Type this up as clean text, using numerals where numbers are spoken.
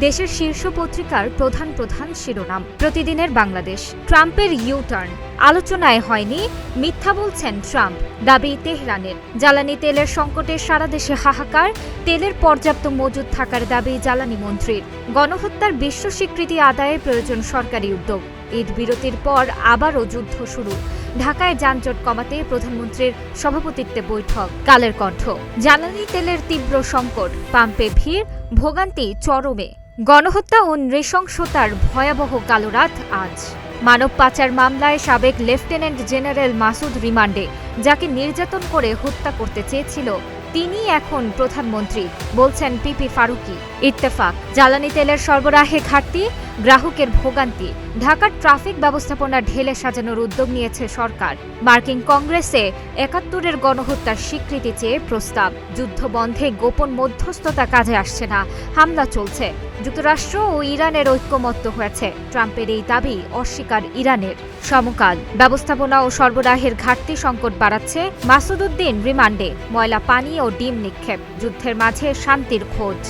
দেশের শীর্ষ পত্রিকার প্রধান প্রধান শিরোনাম। প্রতিদিনের বাংলাদেশ। ট্রাম্পের ইউ-টার্ন আলোচনায় হয়নি, মিথ্যা বলছেন ট্রাম্প, দাবি তেহরানের। জ্বালানি তেলের সংকটে সারা দেশে হাহাকার, তেলের পর্যাপ্ত মজুদ থাকার দাবি জ্বালানি মন্ত্রীর। গণহত্যার বিশ্ব স্বীকৃতি আদায়ে প্রয়োজন সরকারি উদ্যোগ। ঈদ বিরতির পর আবারও যুদ্ধ শুরু। ঢাকায় যানজট কমাতে প্রধানমন্ত্রীর সভাপতিত্বে বৈঠক। কালের কণ্ঠ। জ্বালানি তেলের তীব্র সংকট, পাম্পে ভিড়, ভোগান্তি চরমে। গণহত্যা ও নৃশংসতার ভয়াবহ কালো রাত আজ। মানব পাচার মামলায় সাবেক লেফটেন্যান্ট জেনারেল মাসুদ রিমান্ডে। যাকে নির্যাতন করে হত্যা করতে চেয়েছিল তিনি এখন প্রধানমন্ত্রী, বলছেন পিপি ফারুকী। ইত্তেফাক। জ্বালানি তেলের সরবরাহে ঘাটতি, গ্রাহকের ভোগান্তি। ঢাকার ট্রাফিক ব্যবস্থাপনা ঢেলে সাজানোর উদ্যোগ নিয়েছে সরকার। মার্কিন কংগ্রেসে ৭১-এর গণহত্যার স্বীকৃতি চেয়ে প্রস্তাব। যুদ্ধ বন্ধে গোপন মধ্যস্থতা কাজে আসছে না, হামলা চলছে। যুক্তরাষ্ট্র ও ইরানের ঐক্যমত্য হয়েছে, ট্রাম্পের এই দাবি অস্বীকার ইরানের। সমকাল। ব্যবস্থাপনা ও সরবরাহের ঘাটতি সংকট বাড়াচ্ছে, মাসুদ উদ্দিন রিমান্ডে। ময়লা পানি ও ডিম নিক্ষেপ, যুদ্ধের মাঝে শান্তির খোঁজ।